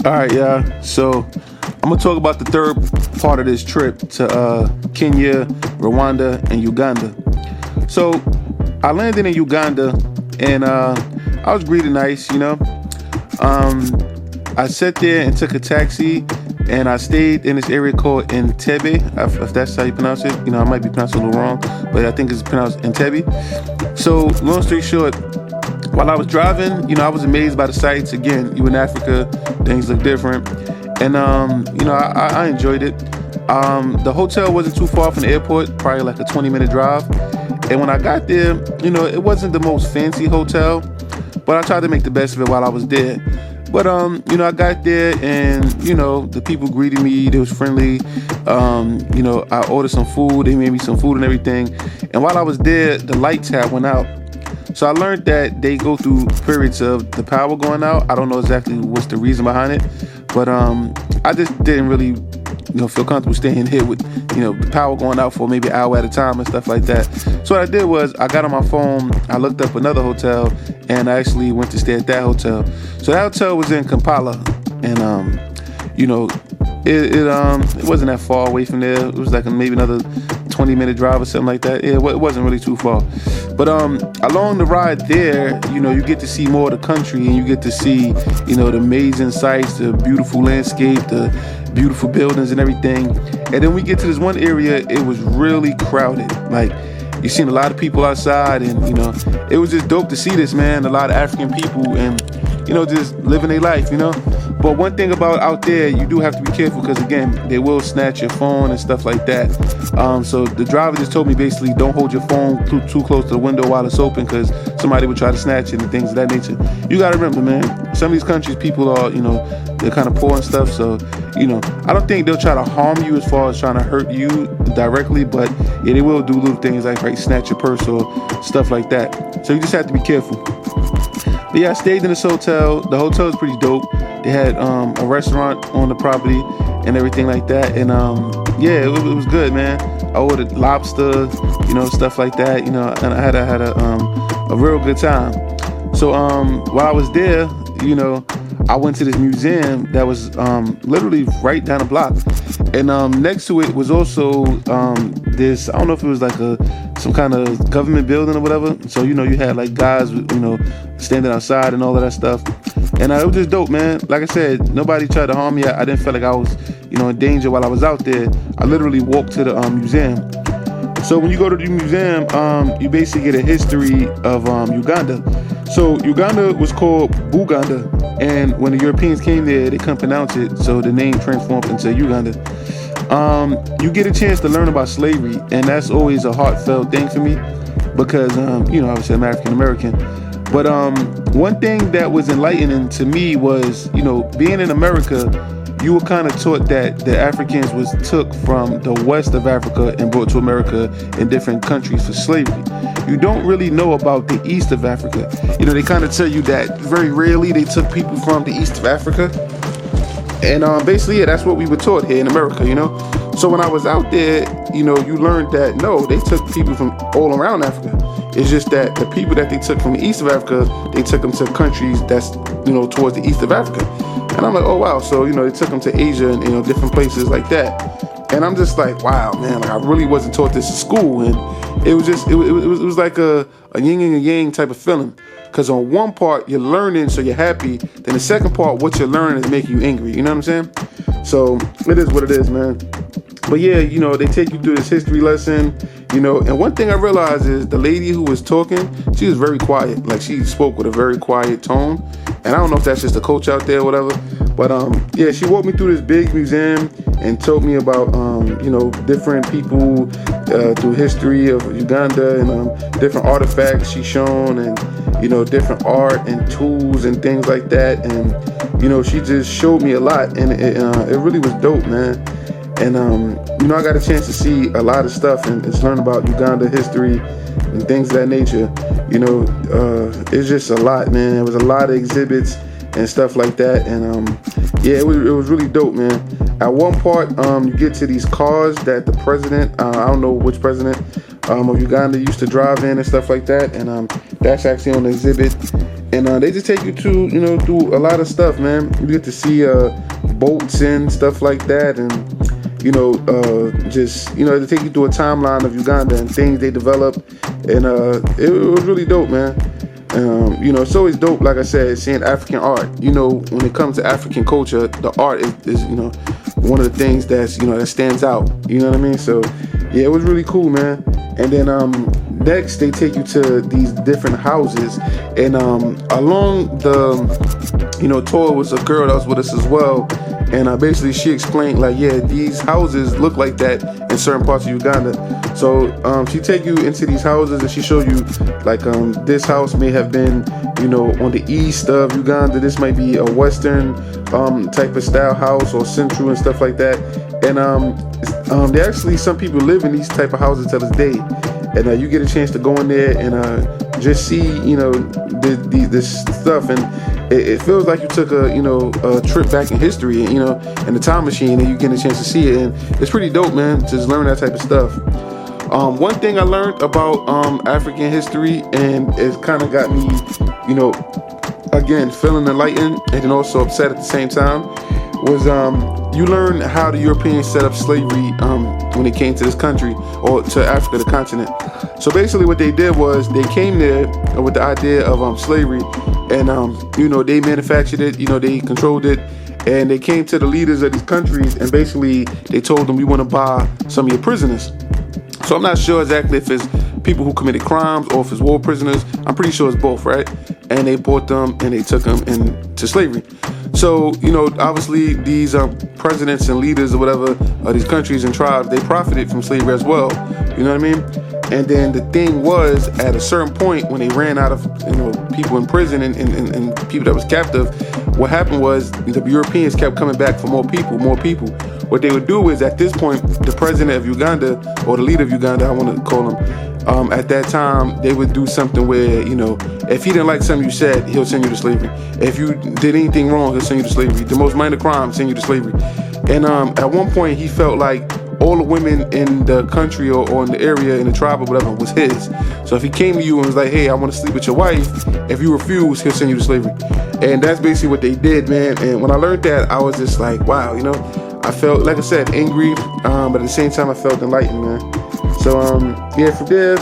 All right, yeah. So I'm gonna talk about the third part of this trip to Kenya, Rwanda, and Uganda. So I landed in Uganda, and I was greeted nice, you know. I sat there and took a taxi, and I stayed in this area called Entebbe, if that's how you pronounce it. You know, I might be pronouncing it a little wrong, but I think it's pronounced Entebbe. So long story short, while I was driving, you know, I was amazed by the sights. Again, you in Africa, things look different. And, you know, I enjoyed it. The hotel wasn't too far from the airport, probably like a 20-minute drive. And when I got there, you know, it wasn't the most fancy hotel, but I tried to make the best of it while I was there. But, you know, I got there and, you know, the people greeted me. They was friendly. You know, I ordered some food. They made me some food and everything. And while I was there, the lights had went out. So I learned that they go through periods of the power going out. I don't know exactly what's the reason behind it, but I just didn't really, you know, feel comfortable staying here with, you know, the power going out for maybe an hour at a time and stuff like that. So what I did was I got on my phone, I looked up another hotel, and I actually went to stay at that hotel. So that hotel was in Kampala, and you know, it wasn't that far away from there. It was like maybe another 20-minute drive or something like that. Yeah, it wasn't really too far. But along the ride there, you know, you get to see more of the country, and you get to see, you know, the amazing sights, the beautiful landscape, the beautiful buildings and everything. And then we get to this one area, it was really crowded. Like, you seen a lot of people outside, and, you know, it was just dope to see this, man. A lot of African people, and, you know, just living their life, you know. But one thing about out there, you do have to be careful because, again, they will snatch your phone and stuff like that. So the driver just told me basically don't hold your phone too close to the window while it's open because somebody will try to snatch it and things of that nature. You got to remember, man, some of these countries, people are, you know, they're kind of poor and stuff. So, you know, I don't think they'll try to harm you as far as trying to hurt you directly. But, yeah, they will do little things like snatch your purse or stuff like that. So you just have to be careful. But yeah, I stayed in this hotel. The hotel is pretty dope. They had a restaurant on the property and everything like that. And yeah, it was good, man. I ordered lobster, you know, stuff like that, you know, and I had a real good time. So while I was there, you know, I went to this museum that was literally right down the block. And next to it was also this, I don't know if it was like some kind of government building or whatever. So, you know, you had like guys, you know, standing outside and all of that stuff. And it was just dope, man. Like I said, nobody tried to harm me. I didn't feel like I was, you know, in danger while I was out there. I literally walked to the museum. So when you go to the museum, you basically get a history of Uganda. So Uganda was called Buganda. And when the Europeans came there, they couldn't pronounce it. So the name transformed into Uganda. You get a chance to learn about slavery. And that's always a heartfelt thing for me. Because, you know, obviously I'm African American. But one thing that was enlightening to me was, you know, being in America, you were kind of taught that the Africans was took from the west of Africa and brought to America in different countries for slavery. You don't really know about the east of Africa. You know, they kind of tell you that very rarely they took people from the east of Africa. And basically, yeah, that's what we were taught here in America, you know. So when I was out there, you know, you learned that, no, they took people from all around Africa. It's just that the people that they took from the east of Africa, they took them to countries that's, you know, towards the east of Africa. And I'm like, oh, wow. So, you know, they took them to Asia and, you know, different places like that. And I'm just like, wow, man, like I really wasn't taught this in school. And it was just, it was like a yin and a yang type of feeling. Because on one part, you're learning, so you're happy. Then the second part, what you're learning is making you angry. You know what I'm saying? So it is what it is, man. But yeah, you know, they take you through this history lesson, you know, and one thing I realized is the lady who was talking, she was very quiet. Like she spoke with a very quiet tone. And I don't know if that's just a coach out there or whatever. But yeah, she walked me through this big museum and told me about, you know, different people through history of Uganda and different artifacts she's shown and, you know, different art and tools and things like that. And, you know, she just showed me a lot and it really was dope, man. And, you know, I got a chance to see a lot of stuff and just learn about Uganda history and things of that nature. You know, it's just a lot, man. There was a lot of exhibits and stuff like that. And, yeah, it was really dope, man. At one part, you get to these cars that the president, I don't know which president of Uganda used to drive in and stuff like that. And that's actually on the exhibit. and they just take you to, through a lot of stuff, man. You get to see boats and stuff like that, and just they take you through a timeline of Uganda and things they developed, and it was really dope, man. It's always dope, like I said, seeing African art. When it comes to African culture, the art is one of the things that's that stands out. You know what I mean? So yeah, it was really cool, man. And then next they take you to these different houses, and along the tour was a girl that was with us as well, and basically she explained like, yeah, these houses look like that in certain parts of Uganda. So she take you into these houses and she showed you like this house may have been on the east of Uganda, this might be a western type of style house, or central and stuff like that. And there actually some people live in these type of houses to this day, and you get a chance to go in there and just see this stuff, and it feels like you took a trip back in history, in the time machine, and you get a chance to see it, and it's pretty dope, man, to just learn that type of stuff. One thing I learned about African history, and it kind of got me again feeling enlightened and then also upset at the same time, was you learn how the Europeans set up slavery when it came to this country, or to Africa, the continent. So basically what they did was they came there with the idea of slavery, and they manufactured it, they controlled it, and they came to the leaders of these countries and basically they told them, we want to buy some of your prisoners. So I'm not sure exactly if it's people who committed crimes or if it's war prisoners. I'm pretty sure it's both, right? And they bought them and they took them into slavery. So, obviously these presidents and leaders or whatever of these countries and tribes, they profited from slavery as well. You know what I mean? And then the thing was, at a certain point when they ran out of people in prison and people that was captive, what happened was the Europeans kept coming back for more people. What they would do is, at this point, the president of Uganda, or the leader of Uganda, I want to call him, at that time, they would do something where, if he didn't like something you said, he'll send you to slavery. If you did anything wrong, he'll send you to slavery. The most minor crime, send you to slavery. And at one point, he felt like all the women in the country or in the area, in the tribe or whatever, was his. So if he came to you and was like, hey, I want to sleep with your wife, if you refuse, he'll send you to slavery. And that's basically what they did, man. And when I learned that, I was just like, wow, I felt, like I said, angry, but at the same time, I felt enlightened, man. So, yeah, from there,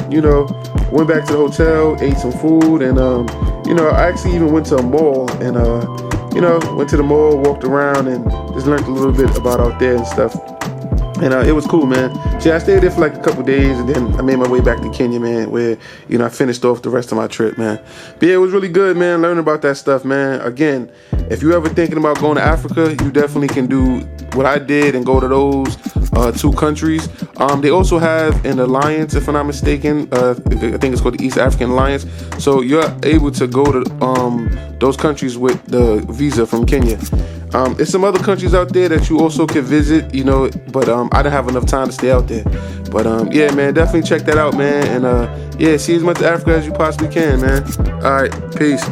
went back to the hotel, ate some food, and, I actually even went to a mall, and, went to the mall, walked around, and just learned a little bit about out there and stuff. And it was cool, man. See, I stayed there for like a couple days, and then I made my way back to Kenya, man, where, I finished off the rest of my trip, man. But yeah, it was really good, man, learning about that stuff, man. Again, if you're ever thinking about going to Africa, you definitely can do what I did and go to those two countries. They also have an alliance, if I'm not mistaken. I think it's called the East African Alliance. So you're able to go to those countries with the visa from Kenya. There's some other countries out there that you also can visit, but I didn't have enough time to stay out there. But yeah, man, definitely check that out, man. And yeah, see as much of Africa as you possibly can, man. All right, peace.